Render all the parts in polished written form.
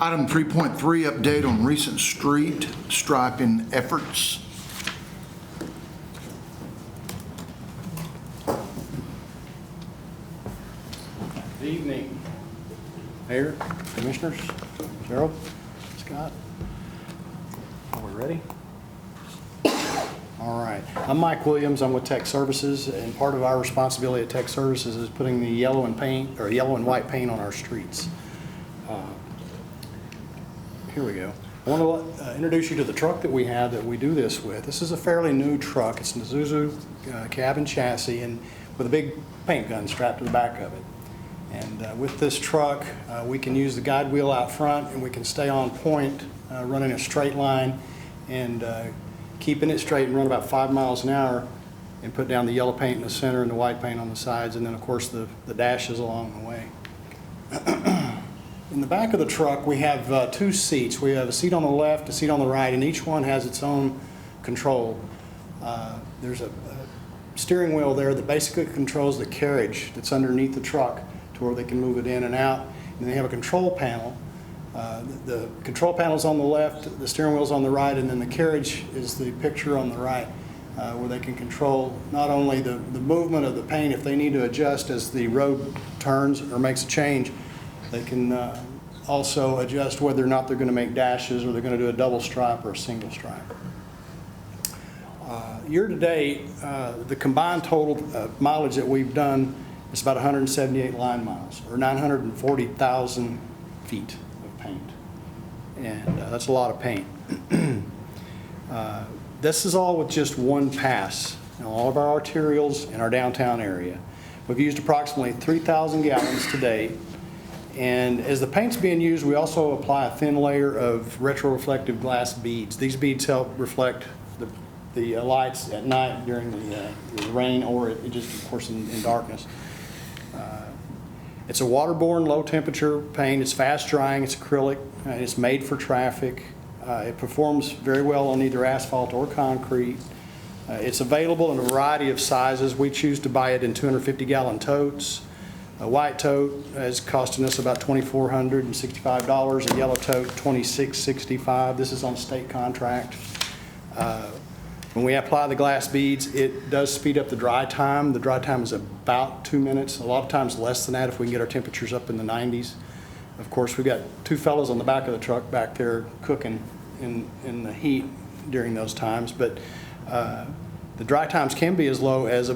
Item 3.3, update on recent street striping efforts. Good evening, Mayor, Commissioners, Gerald, Scott. Are we ready? All right. I'm Mike Williams. I'm with Tech Services, and part of our responsibility at Tech Services is putting the yellow and white paint on our streets. Here we go. I want to introduce you to the truck that we have that we do this with. This is a fairly new truck. It's an Isuzu cab and chassis, and with a big paint gun strapped to the back of it. And with this truck, we can use the guide wheel out front, and we can stay on point, running a straight line and keeping it straight and run about 5 miles an hour, and put down the yellow paint in the center and the white paint on the sides, and then of course the dashes along the way. In the back of the truck, we have 2 seats. We have a seat on the left, a seat on the right, and each one has its own control. There's a steering wheel there that basically controls the carriage that's underneath the truck to where they can move it in and out. And they have a control panel. The control panel's on the left, the steering wheel's on the right, and then the carriage is the picture on the right, where they can control not only the movement of the paint, if they need to adjust as the road turns or makes a change, they can also adjust whether or not they're going to make dashes or they're going to do a double stripe or a single stripe. Year to date, the combined total mileage that we've done is about 178 line miles, or 940,000 feet of paint. And that's a lot of paint. This is all with just one pass in all of our arterials in our downtown area. We've used approximately 3,000 gallons to date. And as the paint's being used, we also apply a thin layer of retroreflective glass beads. These beads help reflect the lights at night during the rain, or it just, of course, in darkness. It's a waterborne, low-temperature paint. It's fast drying. It's acrylic. It's made for traffic. It performs very well on either asphalt or concrete. It's available in a variety of sizes. We choose to buy it in 250-gallon totes. A white tote is costing us about $2,465. A yellow tote, $2,665. This is on state contract. When we apply the glass beads, it does speed up the dry time. The dry time is about 2 minutes. A lot of times less than that if we can get our temperatures up in the 90s. Of course, we've got 2 fellows on the back of the truck back there cooking in the heat during those times. But the dry times can be as low as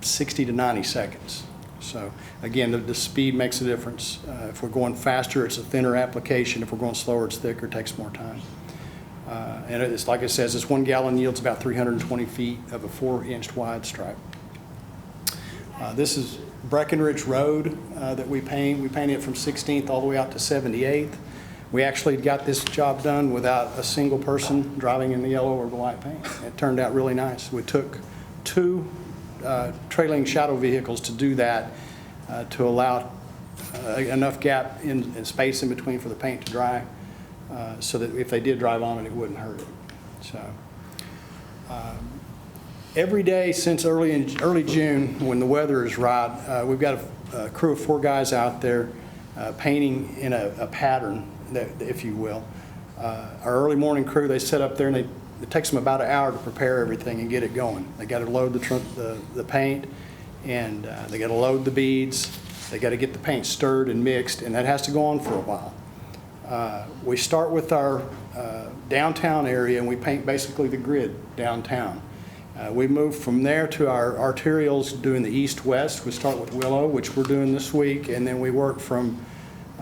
60 to 90 seconds. So again, the speed makes a difference. If we're going faster, it's a thinner application. If we're going slower, it's thicker, it takes more time. And it's like it says, this 1 gallon yields about 320 feet of a 4-inch wide stripe. This is Breckenridge Road that we paint. We painted it from 16th all the way out to 78th. We actually got this job done without a single person driving in the yellow or the white paint. It turned out really nice. We took 2 trailing shadow vehicles to do that, to allow enough gap in space in between for the paint to dry, so that if they did drive on it, it wouldn't hurt it. So every day since early June, when the weather is right, we've got a crew of 4 guys out there painting in a pattern, if you will. Our early morning crew, they sit up there and it takes them about an hour to prepare everything and get it going. They got to load the paint, and they got to load the beads. They got to get the paint stirred and mixed, and that has to go on for a while. We start with our downtown area, and we paint basically the grid downtown. We move from there to our arterials doing the east-west. We start with Willow, which we're doing this week, and then we work from,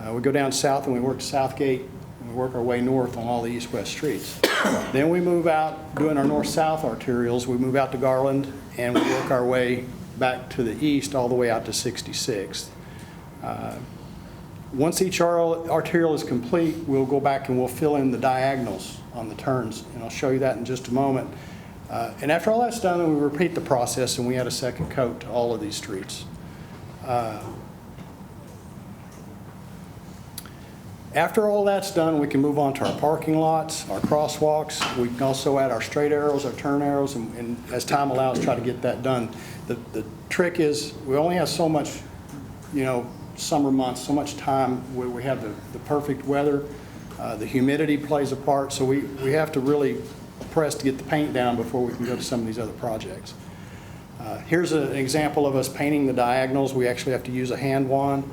we go down south and we work to Southgate, and we work our way north on all the east-west streets. Then we move out doing our north-south arterials. We move out to Garland, and we work our way back to the east all the way out to 66th. Once each arterial is complete, we'll go back and we'll fill in the diagonals on the turns, and I'll show you that in just a moment. And after all that's done, we repeat the process, and we add a second coat to all of these streets. After all that's done, we can move on to our parking lots, our crosswalks. We can also add our straight arrows, our turn arrows, and as time allows, try to get that done. The trick is we only have so much, summer months, so much time where we have the perfect weather The humidity plays a part, so we have to really press to get the paint down before we can go to some of these other projects. Here's an example of us painting the diagonals. We actually have to use a hand wand,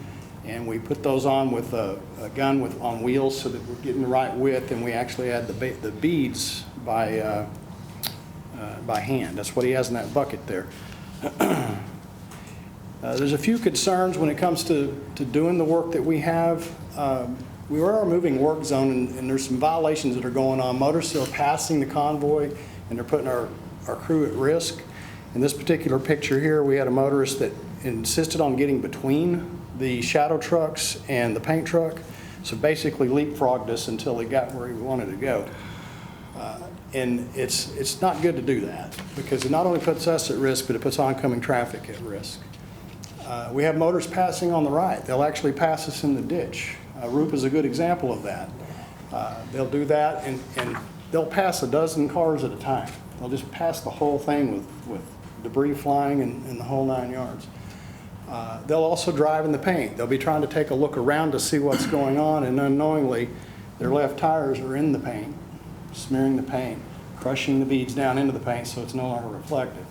and we put those on with a gun on wheels so that we're getting the right width, and we actually add the beads by hand. That's what he has in that bucket there. There's a few concerns when it comes to doing the work that we have. We are a moving work zone, and there's some violations that are going on. Motorists are passing the convoy, and they're putting our crew at risk. In this particular picture here, we had a motorist that insisted on getting between the shadow trucks and the paint truck, so basically leapfrogged us until he got where he wanted to go. And it's not good to do that, because it not only puts us at risk, but it puts oncoming traffic at risk. We have motorists passing on the right. They'll actually pass us in the ditch. Roop is a good example of that. They'll do that, and they'll pass a dozen cars at a time. They'll just pass the whole thing with debris flying and the whole 9 yards. They'll also drive in the paint. They'll be trying to take a look around to see what's going on, and unknowingly, their left tires are in the paint, smearing the paint, crushing the beads down into the paint so it's no longer reflective.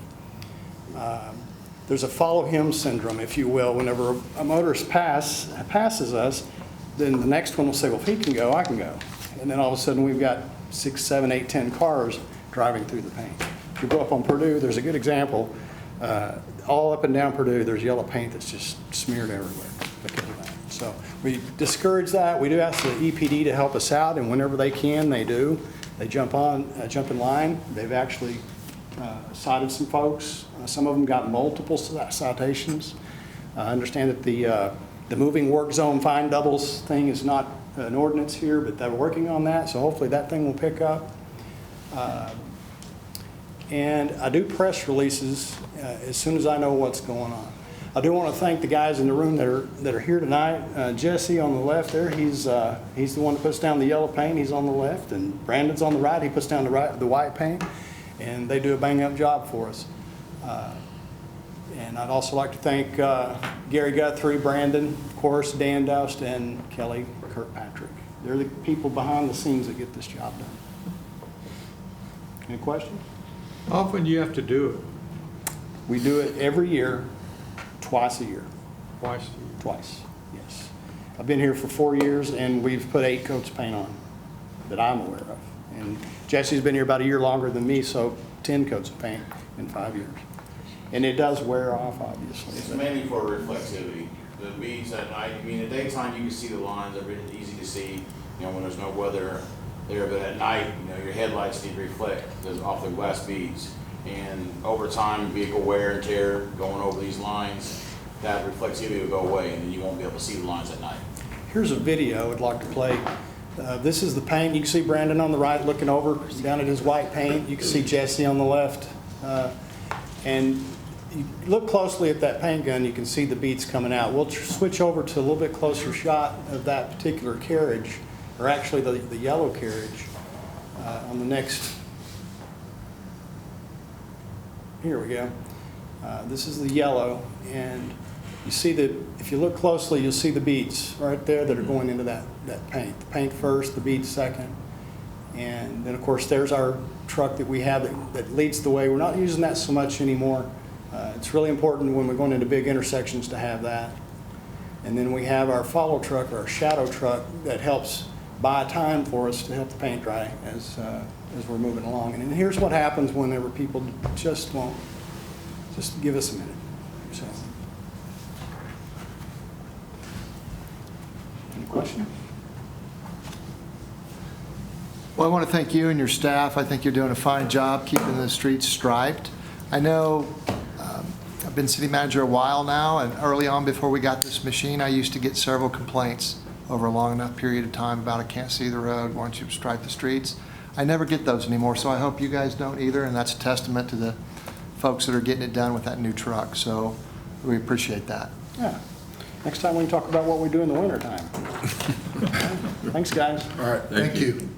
There's a follow him syndrome, if you will. Whenever a motorist passes us, then the next one will say, well, if he can go, I can go. And then all of a sudden we've got 6, 7, 8, 10 cars driving through the paint. If you go up on Purdue, there's a good example. All up and down Purdue, there's yellow paint that's just smeared everywhere because of that. So we discourage that. We do ask the EPD to help us out, and whenever they can, they do. They jump in line. They've actually cited some folks. Some of them got multiple citations. I understand that the moving work zone fine doubles thing is not an ordinance here, but they're working on that, so hopefully that thing will pick up. And I do press releases as soon as I know what's going on. I do want to thank the guys in the room that are here tonight. Jesse on the left there, he's the one that puts down the yellow paint. He's on the left, and Brandon's on the right. He puts down the white paint, and they do a bang-up job for us. And I'd also like to thank Gary Guthrie, Brandon, of course, Dan Dust, and Kelly Kirkpatrick. They're the people behind the scenes that get this job done. Any questions? How often do you have to do it? We do it every year, twice a year. Twice a year? Twice, yes. I've been here for 4 years, and we've put 8 coats of paint on that I'm aware of. And Jesse's been here about a year longer than me, so 10 coats of paint in 5 years. And it does wear off, obviously. It's mainly for reflectivity. The beads at night, I mean, at daytime you can see the lines, they're really easy to see, you know, when there's no weather there, but at night, you know, your headlights need to reflect off the glass beads. And over time, vehicle wear and tear, going over these lines, that reflectivity will go away, and then you won't be able to see the lines at night. Here's a video I'd like to play. This is the paint. You can see Brandon on the right looking over down at his white paint. You can see Jesse on the left. And you look closely at that paint gun, you can see the beads coming out. We'll switch over to a little bit closer shot of that particular carriage, or actually the yellow carriage on the next. Here we go. This is the yellow, and you see that if you look closely, you'll see the beads right there that are going into that paint. The paint first, the beads second. And then, of course, there's our truck that we have that leads the way. We're not using that so much anymore. It's really important when we're going into big intersections to have that. And then we have our follow truck, or our shadow truck, that helps buy time for us to help the paint dry as we're moving along. And here's what happens whenever people just won't, just give us a minute. So, any questions? Well, I want to thank you and your staff. I think you're doing a fine job keeping the streets striped. I know I've been city manager a while now, and early on before we got this machine, I used to get several complaints over a long enough period of time about I can't see the road, why don't you stripe the streets? I never get those anymore, so I hope you guys don't either, and that's a testament to the folks that are getting it done with that new truck, so we appreciate that. Yeah. Next time we can talk about what we do in the wintertime. Thanks, guys. All right, thank you.